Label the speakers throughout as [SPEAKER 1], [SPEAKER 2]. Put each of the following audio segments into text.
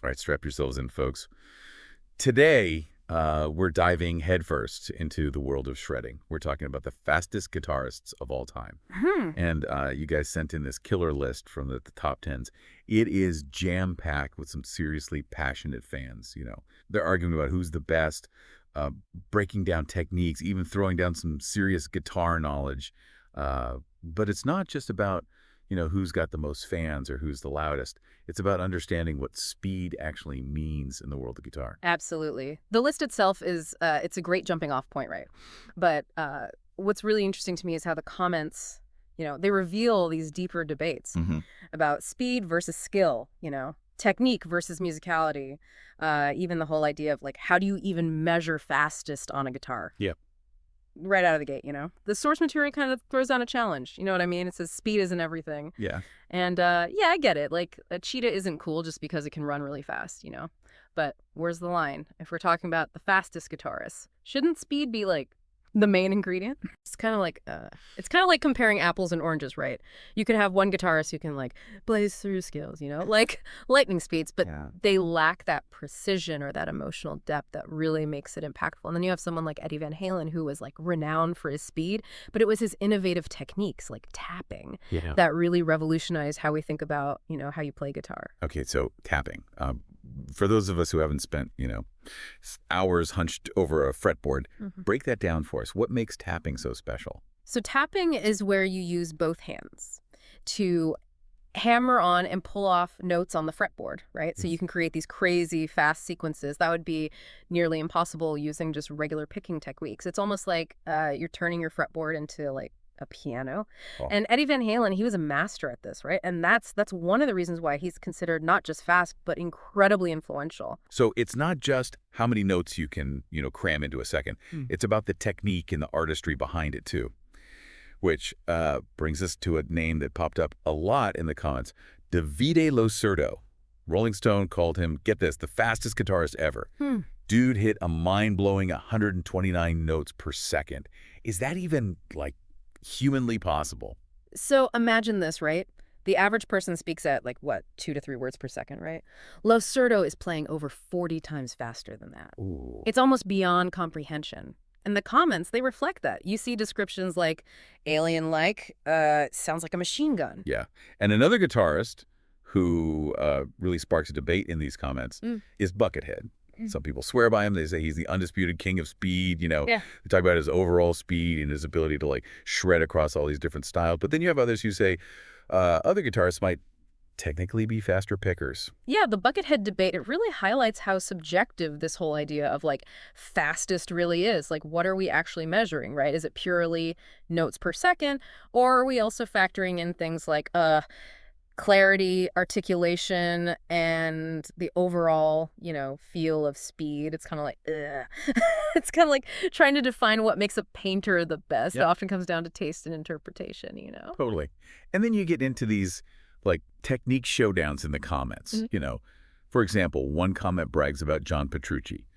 [SPEAKER 1] All right, strap yourselves in, folks. Today, we're diving headfirst into the world of shredding. We're talking about the fastest guitarists of all time. And you guys sent in this killer list from the top tens. It is jam-packed with some seriously passionate fans. They're arguing about who's the best, breaking down techniques, even throwing down some serious guitar knowledge. But it's not just about who's got the most fans or who's the loudest. It's about understanding what speed actually means in the world of guitar.
[SPEAKER 2] Absolutely. The list itself is, it's a great jumping off point, right? But what's really interesting to me is how the comments, they reveal these deeper debates about speed versus skill, technique versus musicality, even the whole idea of how do you even measure fastest on a guitar?
[SPEAKER 1] Yep.
[SPEAKER 2] Right out of the gate, The source material kind of throws down a challenge. You know what I mean? It says speed isn't everything.
[SPEAKER 1] Yeah.
[SPEAKER 2] And yeah, I get it. A cheetah isn't cool just because it can run really fast, But where's the line? If we're talking about the fastest guitarists, shouldn't speed be the main ingredient? It's kind of like comparing apples and oranges, right? You could have one guitarist who can blaze through scales, like lightning speeds, but they lack that precision or that emotional depth that really makes it impactful. And then you have someone like Eddie Van Halen who was renowned for his speed, but it was his innovative techniques like tapping that really revolutionized how we think about, how you play guitar.
[SPEAKER 1] Okay, so tapping. For those of us who haven't spent, hours hunched over a fretboard, break that down for us. What makes tapping so special?
[SPEAKER 2] So tapping is where you use both hands to hammer on and pull off notes on the fretboard, right? So you can create these crazy fast sequences. That would be nearly impossible using just regular picking techniques. It's almost like you're turning your fretboard into a piano. Oh. And Eddie Van Halen, he was a master at this, right? And that's one of the reasons why he's considered not just fast, but incredibly influential.
[SPEAKER 1] So it's not just how many notes you can, cram into a second. It's about the technique and the artistry behind it, too. Which brings us to a name that popped up a lot in the comments, Davide Losurdo. Rolling Stone called him, get this, the fastest guitarist ever. Dude hit a mind-blowing 129 notes per second. Is that even, humanly possible?
[SPEAKER 2] So imagine this, right? The average person speaks at 2 to 3 words per second, right? Losurdo is playing over 40 times faster than that.
[SPEAKER 1] Ooh.
[SPEAKER 2] It's almost beyond comprehension. And the comments, they reflect that. You see descriptions like alien-like, sounds like a machine gun.
[SPEAKER 1] Yeah. And another guitarist who really sparks a debate in these comments is Buckethead. Some people swear by him. They say he's the undisputed king of speed. They talk about his overall speed and his ability to shred across all these different styles. But then you have others who say other guitarists might technically be faster pickers.
[SPEAKER 2] Yeah, the Buckethead debate, it really highlights how subjective this whole idea of fastest really is. What are we actually measuring, right? Is it purely notes per second, or are we also factoring in things like clarity, articulation, and the overall, feel of speed? It's kind of it's kind of like trying to define what makes a painter the best. Yep. It often comes down to taste and interpretation,
[SPEAKER 1] Totally. And then you get into these technique showdowns in the comments. For example, one comment brags about John Petrucci.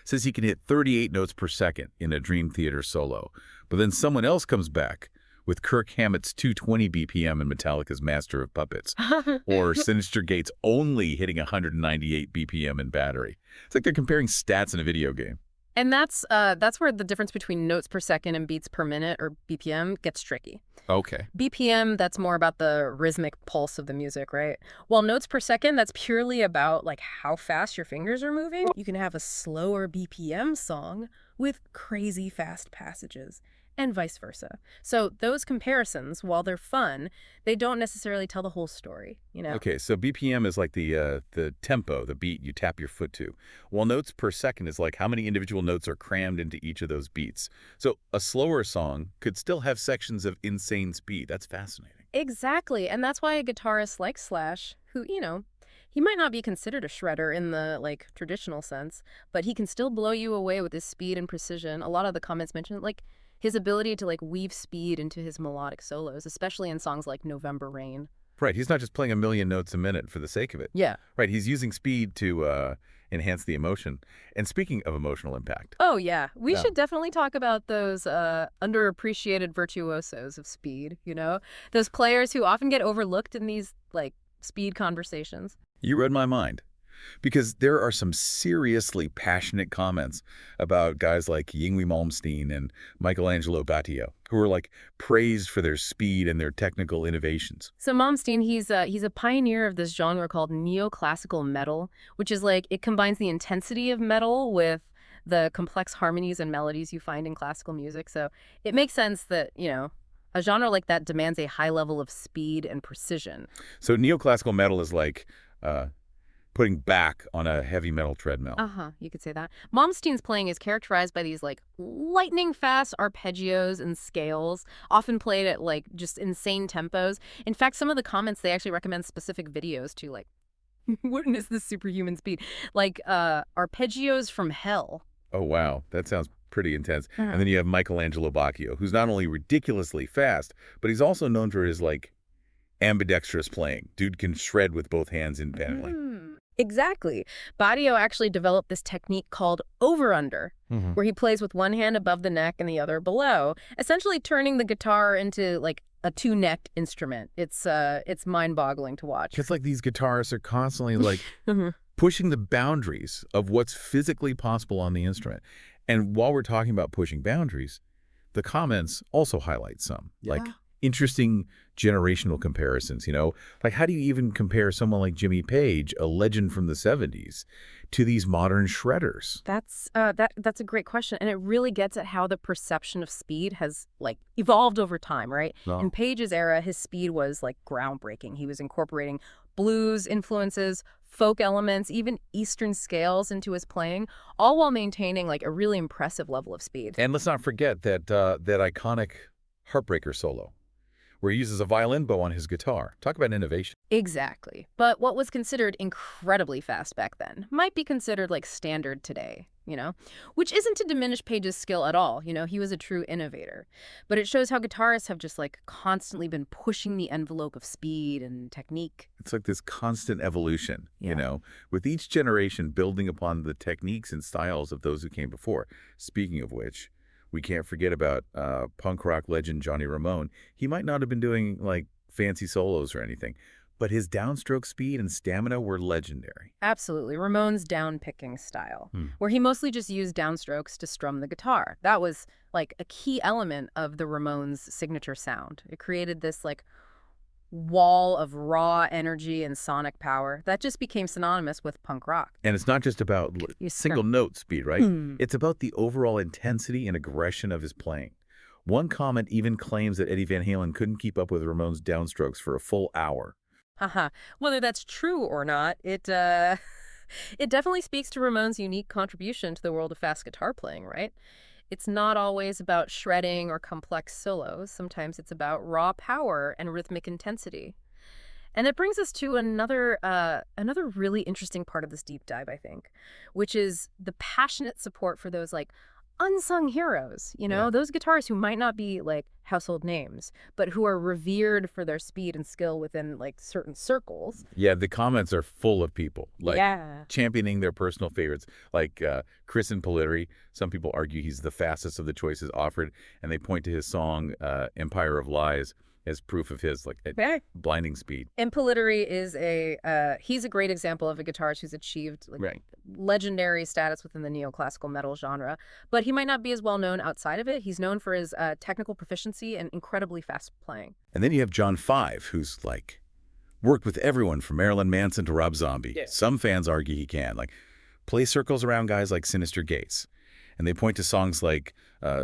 [SPEAKER 1] Says he can hit 38 notes per second in a Dream Theater solo. But then someone else comes back with Kirk Hammett's 220 BPM and Metallica's Master of Puppets, or Sinister Gates only hitting 198 BPM in Battery. It's like they're comparing stats in a video game.
[SPEAKER 2] And that's where the difference between notes per second and beats per minute, or BPM, gets tricky.
[SPEAKER 1] Okay.
[SPEAKER 2] BPM, that's more about the rhythmic pulse of the music, right? While notes per second, that's purely about how fast your fingers are moving. You can have a slower BPM song with crazy fast passages, and vice versa. So those comparisons, while they're fun, they don't necessarily tell the whole story,
[SPEAKER 1] Okay, so BPM is the tempo, the beat you tap your foot to, while notes per second is how many individual notes are crammed into each of those beats. So a slower song could still have sections of insane speed. That's fascinating.
[SPEAKER 2] Exactly, and that's why a guitarist like Slash, who, he might not be considered a shredder in the, traditional sense, but he can still blow you away with his speed and precision. A lot of the comments mentioned, his ability to weave speed into his melodic solos, especially in songs like November Rain.
[SPEAKER 1] Right. He's not just playing a million notes a minute for the sake of it.
[SPEAKER 2] Yeah.
[SPEAKER 1] Right. He's using speed to enhance the emotion. And speaking of emotional impact.
[SPEAKER 2] Oh, yeah. We should definitely talk about those underappreciated virtuosos of speed, those players who often get overlooked in these speed conversations.
[SPEAKER 1] You read my mind. Because there are some seriously passionate comments about guys like Yngwie Malmsteen and Michelangelo Batio, who are like praised for their speed and their technical innovations.
[SPEAKER 2] So Malmsteen, he's a pioneer of this genre called neoclassical metal, which is like it combines the intensity of metal with the complex harmonies and melodies you find in classical music. So it makes sense that, a genre like that demands a high level of speed and precision.
[SPEAKER 1] So neoclassical metal is like uh, putting back on a heavy metal treadmill.
[SPEAKER 2] Uh-huh, you could say that. Malmsteen's playing is characterized by these like lightning fast arpeggios and scales, often played at like just insane tempos. In fact, some of the comments they actually recommend specific videos to like witness this superhuman speed, like arpeggios from hell.
[SPEAKER 1] Oh, wow. That sounds pretty intense.
[SPEAKER 2] Uh-huh.
[SPEAKER 1] And then you have Michelangelo Bacchio, who's not only ridiculously fast, but he's also known for his, like, ambidextrous playing. Dude can shred with both hands independently.
[SPEAKER 2] Exactly. Badio actually developed this technique called over-under, where he plays with one hand above the neck and the other below, essentially turning the guitar into like a two-necked instrument. It's mind-boggling to watch.
[SPEAKER 1] It's like these guitarists are constantly, like,
[SPEAKER 2] Mhm.
[SPEAKER 1] pushing the boundaries of what's physically possible on the instrument. And while we're talking about pushing boundaries, the comments also highlight some, like interesting generational comparisons, Like how do you even compare someone like Jimmy Page, a legend from the 70s, to these modern shredders?
[SPEAKER 2] That's a great question, and it really gets at how the perception of speed has like evolved over time, right?
[SPEAKER 1] Well,
[SPEAKER 2] In Page's era, his speed was like groundbreaking. He was incorporating blues influences, folk elements, even Eastern scales into his playing, all while maintaining like a really impressive level of speed.
[SPEAKER 1] and let's not forget that that iconic Heartbreaker solo, where he uses a violin bow on his guitar. Talk about innovation.
[SPEAKER 2] Exactly. But what was considered incredibly fast back then might be considered like standard today, which isn't to diminish Page's skill at all. He was a true innovator. But it shows how guitarists have just like constantly been pushing the envelope of speed and technique.
[SPEAKER 1] It's like this constant evolution,
[SPEAKER 2] Yeah.
[SPEAKER 1] with each generation building upon the techniques and styles of those who came before. Speaking of which, we can't forget about punk rock legend Johnny Ramone. He might not have been doing like fancy solos or anything, but his downstroke speed and stamina were legendary.
[SPEAKER 2] Absolutely. Ramone's down-picking style, where he mostly just used downstrokes to strum the guitar. That was like a key element of the Ramones' signature sound. It created this like wall of raw energy and sonic power that just became synonymous with punk rock.
[SPEAKER 1] And it's not just about single note speed, right? It's about the overall intensity and aggression of his playing. One comment even claims that Eddie Van Halen couldn't keep up with Ramone's downstrokes for a full hour.
[SPEAKER 2] Haha. Whether that's true or not, it it definitely speaks to Ramone's unique contribution to the world of fast guitar playing, right? It's not always about shredding or complex solos. Sometimes it's about raw power and rhythmic intensity. And it brings us to another really interesting part of this deep dive, I think, which is the passionate support for those like unsung heroes, those guitarists who might not be like household names, but who are revered for their speed and skill within like certain circles.
[SPEAKER 1] Yeah, the comments are full of people like
[SPEAKER 2] Yeah.
[SPEAKER 1] championing their personal favorites, like Chris and Politeri. Some people argue he's the fastest of the choices offered, and they point to his song Empire of Lies as proof of his
[SPEAKER 2] Yeah.
[SPEAKER 1] blinding speed.
[SPEAKER 2] And Politeri is he's a great example of a guitarist who's achieved like
[SPEAKER 1] Right.
[SPEAKER 2] legendary status within the neoclassical metal genre, but he might not be as well known outside of it. He's known for his technical proficiency and incredibly fast playing.
[SPEAKER 1] And then you have John Five, who's like worked with everyone from Marilyn Manson to Rob Zombie.
[SPEAKER 2] Yeah.
[SPEAKER 1] Some fans argue he can, like, play circles around guys like Sinister Gates. And they point to songs like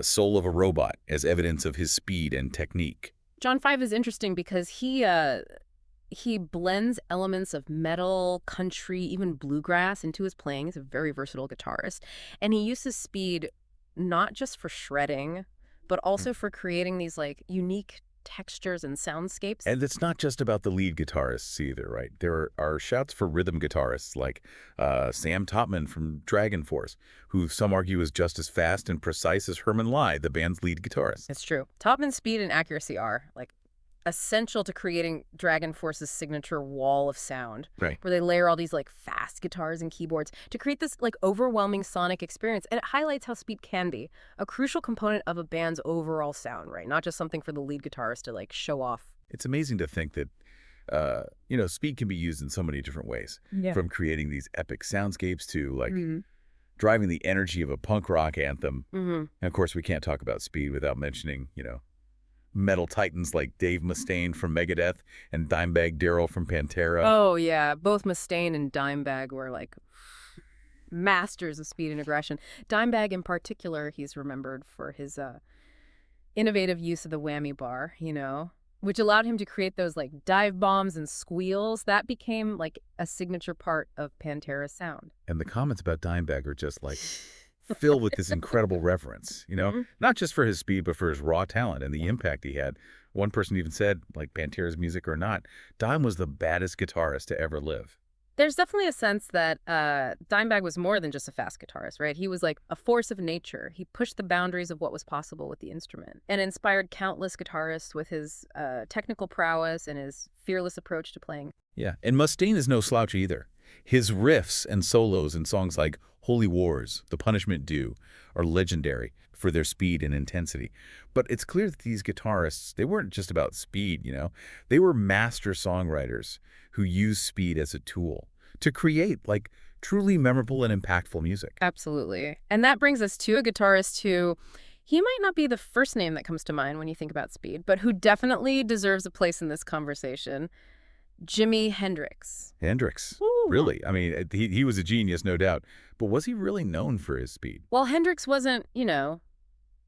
[SPEAKER 1] Soul of a Robot as evidence of his speed and technique.
[SPEAKER 2] John Five is interesting because he blends elements of metal, country, even bluegrass into his playing. He's a very versatile guitarist, and he uses speed not just for shredding, but also for creating these like unique textures and soundscapes.
[SPEAKER 1] And it's not just about the lead guitarists either, right? There are shouts for rhythm guitarists like Sam Topman from Dragon Force, who some argue is just as fast and precise as Herman Lai, the band's lead guitarist.
[SPEAKER 2] It's true. Topman's speed and accuracy are like essential to creating Dragon Force's signature wall of sound,
[SPEAKER 1] Right.
[SPEAKER 2] where they layer all these like fast guitars and keyboards to create this like overwhelming sonic experience. And it highlights how speed can be a crucial component of a band's overall sound, right? Not just something for the lead guitarist to like show off.
[SPEAKER 1] It's amazing to think that speed can be used in so many different ways,
[SPEAKER 2] Yeah.
[SPEAKER 1] from creating these epic soundscapes to, like,
[SPEAKER 2] Mm-hmm.
[SPEAKER 1] driving the energy of a punk rock anthem.
[SPEAKER 2] Mm-hmm.
[SPEAKER 1] And, of course, we can't talk about speed without mentioning, metal titans like Dave Mustaine from Megadeth and Dimebag Darrell from Pantera.
[SPEAKER 2] Oh, yeah. Both Mustaine and Dimebag were like masters of speed and aggression. Dimebag, in particular, he's remembered for his innovative use of the whammy bar, which allowed him to create those like dive bombs and squeals. That became like a signature part of Pantera's sound.
[SPEAKER 1] And the comments about Dimebag are just like filled with this incredible reverence,
[SPEAKER 2] Mhm.
[SPEAKER 1] not just for his speed, but for his raw talent and the impact he had. One person even said, like, Pantera's music or not, Dime was the baddest guitarist to ever live.
[SPEAKER 2] There's definitely a sense that Dimebag was more than just a fast guitarist, right? He was like a force of nature. He pushed the boundaries of what was possible with the instrument and inspired countless guitarists with his technical prowess and his fearless approach to playing.
[SPEAKER 1] Yeah, and Mustaine is no slouch either. His riffs and solos in songs like Holy Wars, The Punishment Due, are legendary for their speed and intensity. But it's clear that these guitarists, they weren't just about speed, They were master songwriters who used speed as a tool to create, like, truly memorable and impactful music.
[SPEAKER 2] Absolutely. And that brings us to a guitarist who, he might not be the first name that comes to mind when you think about speed, but who definitely deserves a place in this conversation. Jimi Hendrix.
[SPEAKER 1] Hendrix,
[SPEAKER 2] Woo.
[SPEAKER 1] really. I mean, he was a genius, no doubt. But was he really known for his speed?
[SPEAKER 2] Well, Hendrix wasn't,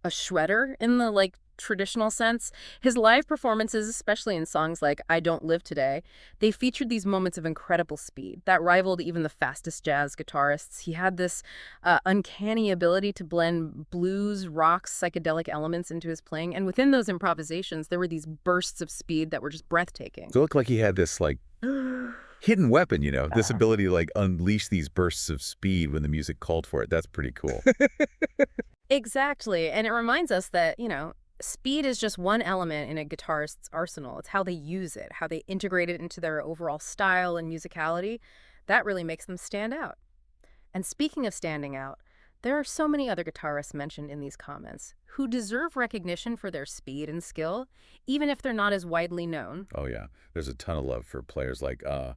[SPEAKER 2] a shredder in the like traditional sense. His live performances, especially in songs like I Don't Live Today, they featured these moments of incredible speed that rivaled even the fastest jazz guitarists. He had this uncanny ability to blend blues, rock, psychedelic elements into his playing. And within those improvisations, there were these bursts of speed that were just breathtaking.
[SPEAKER 1] So it looked like he had this, like, hidden weapon, this ability to, like, unleash these bursts of speed when the music called for it. That's pretty cool.
[SPEAKER 2] Exactly. And it reminds us that, speed is just one element in a guitarist's arsenal. It's how they use it, how they integrate it into their overall style and musicality. That really makes them stand out. And speaking of standing out, there are so many other guitarists mentioned in these comments who deserve recognition for their speed and skill, even if they're not as widely known.
[SPEAKER 1] Oh, yeah. There's a ton of love for players like Ilan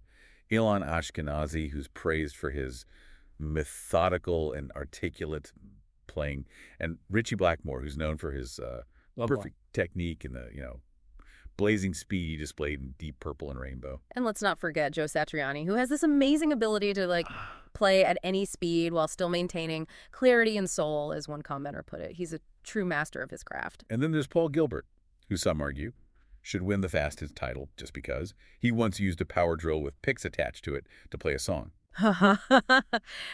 [SPEAKER 1] Ashkenazi, who's praised for his methodical and articulate playing, and Ritchie Blackmore, who's known for his perfect technique and the, blazing speed he displayed in Deep Purple and Rainbow.
[SPEAKER 2] And let's not forget Joe Satriani, who has this amazing ability to like play at any speed while still maintaining clarity and soul, as one commenter put it. He's a true master of his craft.
[SPEAKER 1] And then there's Paul Gilbert, who some argue should win the fastest title just because he once used a power drill with picks attached to it to play a song.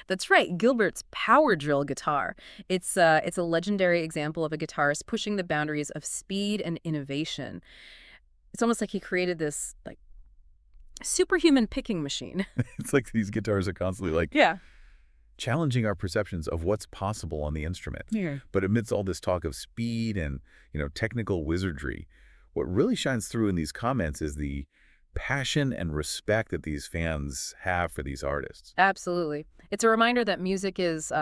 [SPEAKER 2] That's right, Gilbert's power drill guitar. It's a legendary example of a guitarist pushing the boundaries of speed and innovation. It's almost like he created this like superhuman picking machine.
[SPEAKER 1] It's like these guitars are constantly, like,
[SPEAKER 2] Yeah.
[SPEAKER 1] challenging our perceptions of what's possible on the instrument.
[SPEAKER 2] Yeah.
[SPEAKER 1] But amidst all this talk of speed and, technical wizardry, what really shines through in these comments is the passion and respect that these fans have for these artists.
[SPEAKER 2] Absolutely. It's a reminder that music is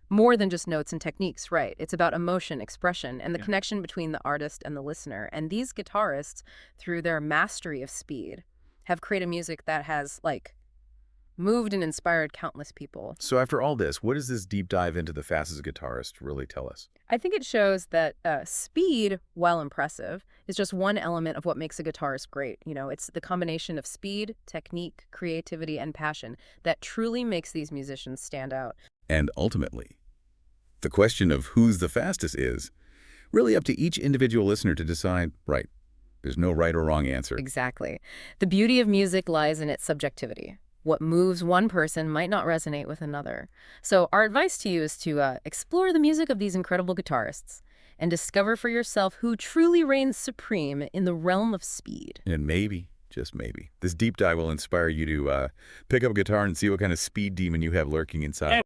[SPEAKER 2] more than just notes and techniques, right? It's about emotion, expression, and the connection between the artist and the listener. And these guitarists, through their mastery of speed, have created music that has, like, moved and inspired countless people.
[SPEAKER 1] So after all this, what does this deep dive into the fastest guitarist really tell us?
[SPEAKER 2] I think it shows that speed, while impressive, is just one element of what makes a guitarist great. It's the combination of speed, technique, creativity, and passion that truly makes these musicians stand out.
[SPEAKER 1] And ultimately, the question of who's the fastest is really up to each individual listener to decide, right? There's no right or wrong answer.
[SPEAKER 2] Exactly. The beauty of music lies in its subjectivity. What moves one person might not resonate with another. So our advice to you is to explore the music of these incredible guitarists and discover for yourself who truly reigns supreme in the realm of speed.
[SPEAKER 1] And maybe, just maybe, this deep dive will inspire you to pick up a guitar and see what kind of speed demon you have lurking inside.